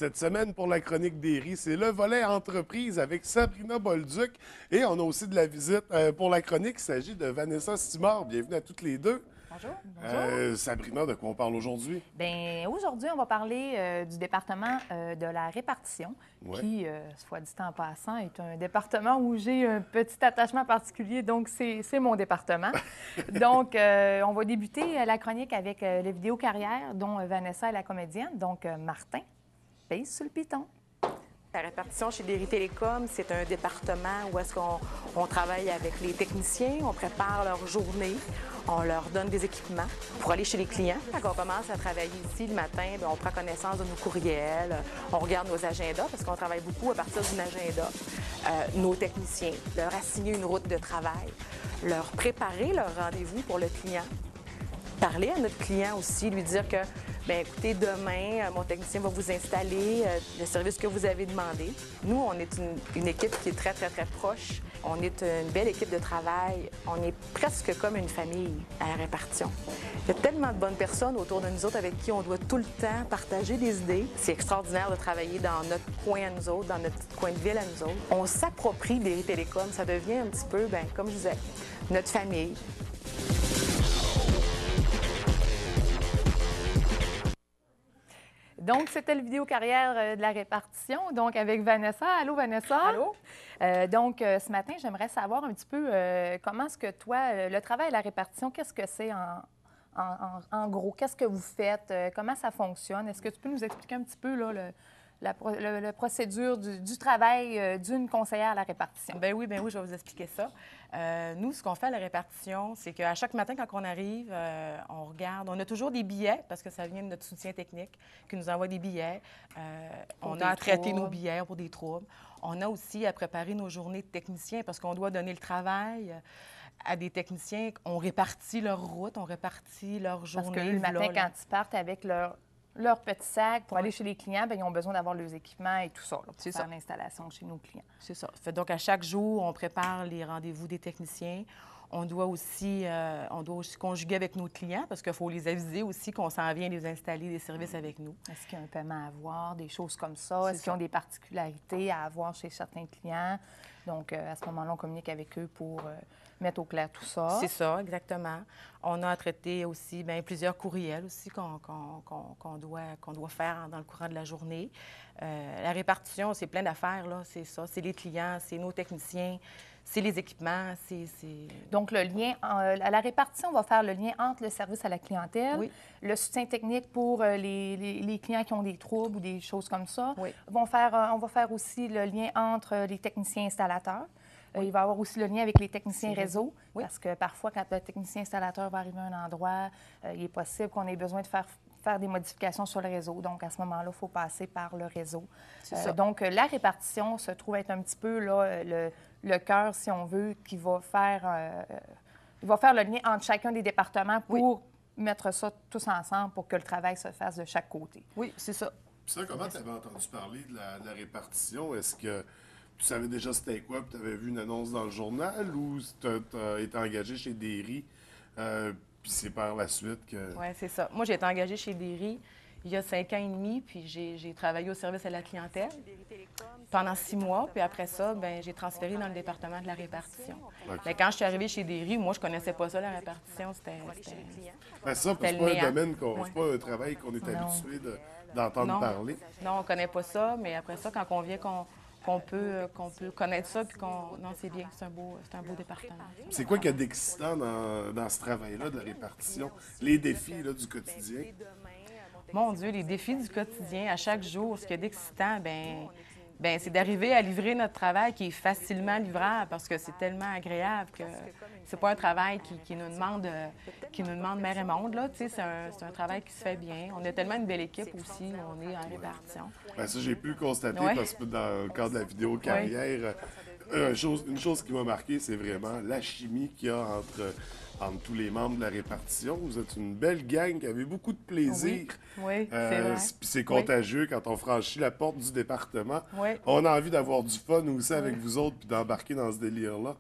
Cette semaine, pour la chronique des riz, c'est le volet entreprise avec Sabrina Bolduc. Et on a aussi de la visite pour la chronique. Il s'agit de Vanessa Simard. Bienvenue à toutes les deux. Bonjour. Bonjour. Sabrina, de quoi on parle aujourd'hui? Bien, aujourd'hui, on va parler du département de la répartition, Ouais. qui, soit dit en passant, est un département où j'ai un petit attachement particulier, donc c'est mon département. Donc, on va débuter la chronique avec les vidéos carrière, dont Vanessa est la comédienne. Donc, Martin, pèse sur le piton. La répartition chez Derry Télécom, c'est un département où est-ce qu'on travaille avec les techniciens, on prépare leur journée, on leur donne des équipements pour aller chez les clients. Quand on commence à travailler ici le matin, bien, on prend connaissance de nos courriels, on regarde nos agendas parce qu'on travaille beaucoup à partir d'un agenda. Nos techniciens, leur assigner une route de travail, leur préparer leur rendez-vous pour le client. Parler à notre client aussi, lui dire que, bien, écoutez, demain, mon technicien va vous installer le service que vous avez demandé. Nous, on est une équipe qui est très, très, très proche. On est une belle équipe de travail. On est presque comme une famille à la répartition. Il y a tellement de bonnes personnes autour de nous autres avec qui on doit tout le temps partager des idées. C'est extraordinaire de travailler dans notre coin à nous autres, dans notre petit coin de ville à nous autres. On s'approprie des télécoms. Ça devient un petit peu, bien, comme je disais, notre famille. Donc, c'était le vidéo carrière de la répartition, donc avec Vanessa. Allô, Vanessa? Allô? Donc, ce matin, j'aimerais savoir un petit peu comment est-ce que toi, le travail à la répartition, qu'est-ce que c'est en gros? Qu'est-ce que vous faites? Comment ça fonctionne? Est-ce que tu peux nous expliquer un petit peu là, la procédure du travail d'une conseillère à la répartition? Ben oui, je vais vous expliquer ça. Nous, ce qu'on fait à la répartition, c'est qu'à chaque matin, quand on arrive, on regarde. On a toujours des billets, parce que ça vient de notre soutien technique, qui nous envoie des billets. On a à traiter nos billets pour des troubles. On a aussi à préparer nos journées de techniciens, parce qu'on doit donner le travail à des techniciens. On répartit leur route, on répartit leur journée. Parce que le matin, quand ils partent avec leur petit sac pour aller chez les clients, bien, ils ont besoin d'avoir leurs équipements et tout ça là, pour faire l'installation chez nos clients. C'est ça. Donc, à chaque jour, on prépare les rendez-vous des techniciens. On doit aussi conjuguer avec nos clients parce qu'il faut les aviser aussi qu'on s'en vient les installer des services avec nous. Est-ce qu'il y a un paiement à avoir, des choses comme ça? Est-ce qu'ils ont des particularités à avoir chez certains clients? Donc, à ce moment-là, on communique avec eux pour mettre au clair tout ça. C'est ça, exactement. On a à traiter aussi bien, plusieurs courriels aussi qu'on doit faire dans le courant de la journée. La répartition, c'est plein d'affaires, là. C'est ça. C'est les clients, c'est nos techniciens, c'est les équipements, Donc, le lien, à la répartition, on va faire le lien entre le service à la clientèle, le soutien technique pour les clients qui ont des troubles ou des choses comme ça. Oui. On va faire aussi le lien entre les techniciens installateurs. Il va y avoir aussi le lien avec les techniciens réseau, parce que parfois, quand le technicien installateur va arriver à un endroit, il est possible qu'on ait besoin de faire des modifications sur le réseau. Donc, à ce moment-là, il faut passer par le réseau. Donc, la répartition se trouve être un petit peu là, le cœur, si on veut, qui va faire le lien entre chacun des départements pour mettre ça tous ensemble pour que le travail se fasse de chaque côté. Oui, c'est ça. Puis ça, comment tu avais entendu parler de la répartition? Est-ce que tu savais déjà c'était quoi, puis tu avais vu une annonce dans le journal, ou tu as été engagé chez Derry, puis c'est par la suite que... Oui, c'est ça. Moi, j'ai été engagée chez Derry il y a 5 ans et demi, puis j'ai travaillé au service à la clientèle pendant 6 mois, puis après ça, bien, j'ai transféré dans le département de la répartition. Mais quand je suis arrivée chez Derry, moi, je connaissais pas ça, la répartition. C'était Ben ça, c'est pas un domaine, c'est pas un travail qu'on est habitué d'entendre parler. Non, on connaît pas ça, mais après ça, quand on vient qu'on peut connaître ça, puis non, c'est bien, c'est un beau département. C'est quoi qu'il y a d'excitant dans ce travail-là de la répartition? Les défis là, du quotidien? Mon Dieu, les défis du quotidien, à chaque jour, ce qu'il y a d'excitant, bien, c'est d'arriver à livrer notre travail qui est facilement livrable parce que c'est tellement agréable que c'est pas un travail qui nous demande mer et monde, là. Tu sais, c'est un travail qui se fait bien. On a tellement une belle équipe aussi, on est en répartition. Bien, ça, j'ai pu le constater parce que dans le cadre de la vidéo carrière, une chose qui m'a marqué, c'est vraiment la chimie qu'il y a entre tous les membres de la répartition. Vous êtes une belle gang qui avait beaucoup de plaisir. Oui, c'est vrai. Puis c'est contagieux quand on franchit la porte du département. Oui. On a envie d'avoir du fun aussi avec vous autres puis d'embarquer dans ce délire-là.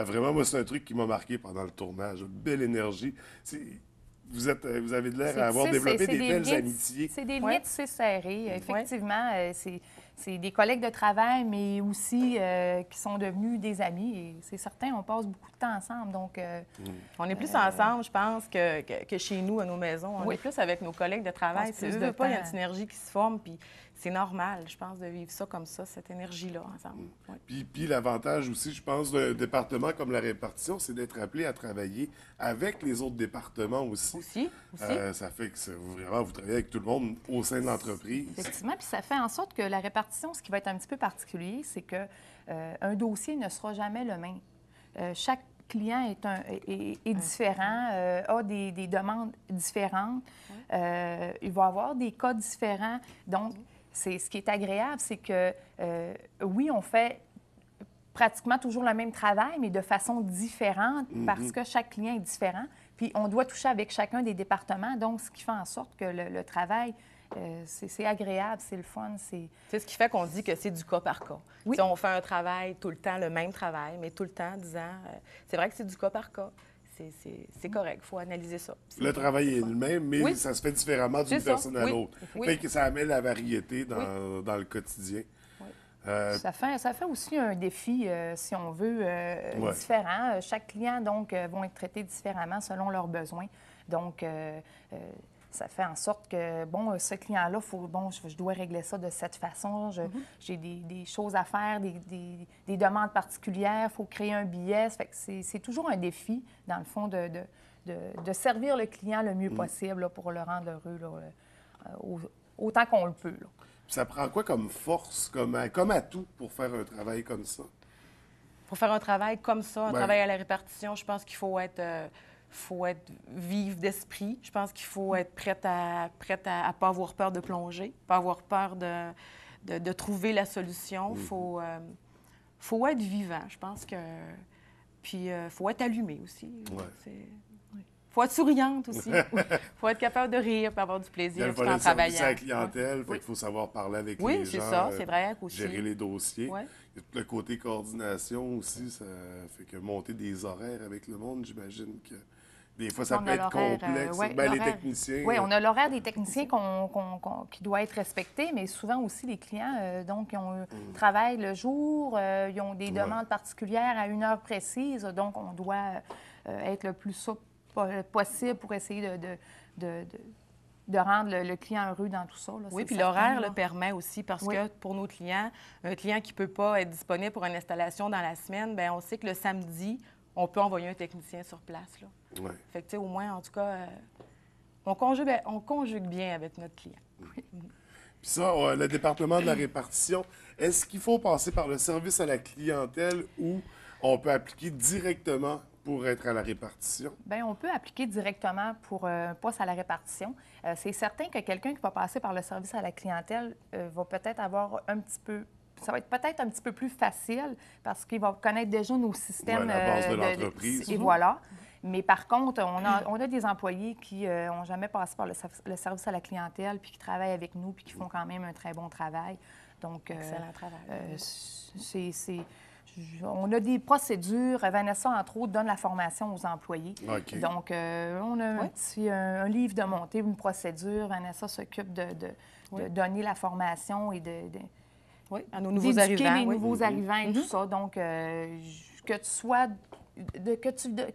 Vraiment, moi, c'est un truc qui m'a marqué pendant le tournage. Belle énergie. vous avez de l'air à avoir développé des belles amitiés. C'est des liens tissés serrés. Effectivement, c'est des collègues de travail, mais aussi qui sont devenus des amis. Et c'est certain, on passe beaucoup de temps ensemble. Donc, on est plus ensemble, je pense, que chez nous, à nos maisons. On est plus avec nos collègues de travail. Il y a une synergie qui se forme, puis c'est normal, je pense, de vivre ça comme ça, cette énergie-là, ensemble. Puis l'avantage aussi, je pense, d'un département comme la répartition, c'est d'être appelé à travailler avec les autres départements aussi. Ça fait que vraiment, vous travaillez avec tout le monde au sein de l'entreprise. Effectivement, puis ça fait en sorte que la répartition, ce qui va être un petit peu particulier, c'est qu'un dossier ne sera jamais le même. Chaque client est différent, a des demandes différentes. Il va avoir des cas différents. Donc, ce qui est agréable, c'est que, oui, on fait pratiquement toujours le même travail, mais de façon différente parce que chaque client est différent. Puis, on doit toucher avec chacun des départements. Donc, ce qui fait en sorte que le travail, c'est agréable, c'est le fun. C'est ce qui fait qu'on dit que c'est du cas par cas. Oui. On fait un travail tout le temps, le même travail, mais tout le temps, disant, c'est vrai que c'est du cas par cas. C'est correct, il faut analyser ça. Le travail est le même, mais ça se fait différemment d'une personne à l'autre. Fait que ça amène la variété dans le quotidien. Ça fait aussi un défi, si on veut, différent. Chaque client, donc, vont être traités différemment selon leurs besoins. Donc, ça fait en sorte que, bon, ce client-là, je dois régler ça de cette façon. J'ai des choses à faire, des demandes particulières. Il faut créer un billet. Ça fait que c'est toujours un défi, dans le fond, de servir le client le mieux possible là, pour le rendre heureux là, autant qu'on le peut. Là. Ça prend quoi comme force, comme atout pour faire un travail comme ça? Pour faire un travail comme ça, un travail à la répartition, je pense qu'il faut être vif d'esprit. Je pense qu'il faut être prête à pas avoir peur de plonger, pas avoir peur de trouver la solution. Faut être vivant, je pense que... Puis, faut être allumé aussi. Faut être souriante aussi. Faut être capable de rire, puis avoir du plaisir tout en travaillant. Il la clientèle, il faut savoir parler avec les gens. Oui, c'est ça, c'est vrai aussi. Gérer les dossiers. Il y a tout le côté coordination aussi, ça fait que monter des horaires avec le monde, j'imagine que des fois, ça peut être complexe. Les techniciens... Oui, on a l'horaire des techniciens qui doit être respecté, mais souvent aussi les clients, donc, ils travaillent le jour, ils ont des demandes particulières à une heure précise, donc on doit être le plus souple possible pour essayer de rendre le client heureux dans tout ça. Là, oui, puis l'horaire le permet aussi parce que pour nos clients, un client qui ne peut pas être disponible pour une installation dans la semaine, bien, on sait que le samedi, on peut envoyer un technicien sur place. Là. Fait que, au moins, en tout cas, on conjugue bien avec notre client. Puis ça, le département de la répartition, est-ce qu'il faut passer par le service à la clientèle ou on peut appliquer directement pour être à la répartition? Bien, on peut appliquer directement pour un poste à la répartition. C'est certain que quelqu'un qui va passer par le service à la clientèle va peut-être avoir un petit peu... Ça va être peut-être un petit peu plus facile parce qu'il va connaître déjà nos systèmes la base de l'entreprise. Et voilà. Mais par contre, on a des employés qui n'ont jamais passé par le service à la clientèle puis qui travaillent avec nous puis qui font quand même un très bon travail. Donc, excellent travail. On a des procédures. Vanessa, entre autres, donne la formation aux employés. Okay. Donc, on a un livre de montée, une procédure. Vanessa s'occupe de donner la formation et à nos nouveaux arrivants. Les nouveaux arrivants et tout ça. Donc, que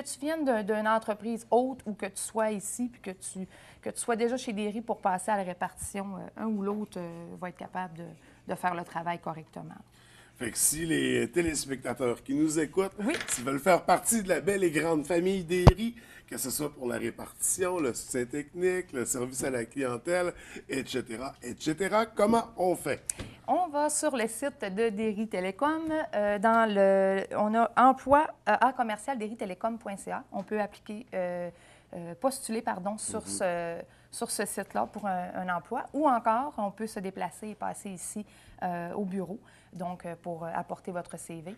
tu viennes d'une entreprise haute ou que tu sois ici puis que tu sois déjà chez Derry pour passer à la répartition, un ou l'autre va être capable de faire le travail correctement. Fait que si les téléspectateurs qui nous écoutent, s'ils veulent faire partie de la belle et grande famille Derry, que ce soit pour la répartition, le soutien technique, le service à la clientèle, etc., comment on fait? On va sur le site de Derry Télécom. On a emploi à commercial derrytelecom.ca. On peut postuler sur ce site-là pour un emploi. Ou encore, on peut se déplacer et passer ici au bureau, donc pour apporter votre CV.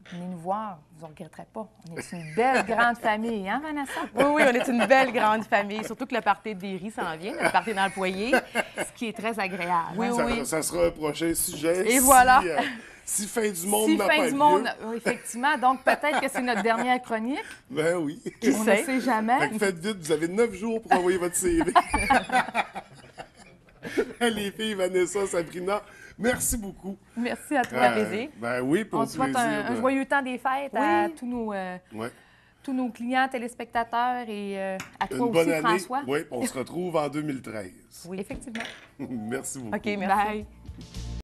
Venez nous voir, vous ne regretterez pas. On est une belle grande famille, hein, Vanessa? Oui, on est une belle grande famille. Surtout que le party de Derry s'en vient, le party d'employés. Ce qui est très agréable. Oui. Ça sera un prochain sujet. Et voilà! Si fin du monde Si n'a fin pas du lieu, monde, effectivement. Donc, peut-être que c'est notre dernière chronique. ben oui. On ne sait jamais. Fait que faites vite, vous avez 9 jours pour envoyer votre CV. Les filles, Vanessa, Sabrina, merci beaucoup. Merci à toi. plaisir. Ben oui, pour On le souhaite plaisir. un joyeux temps des fêtes à tous Ouais. tous nos clients, téléspectateurs et à toi Une bonne aussi, année. François. Oui, on se retrouve en 2013. Oui, effectivement. Merci beaucoup. OK, merci. Bye.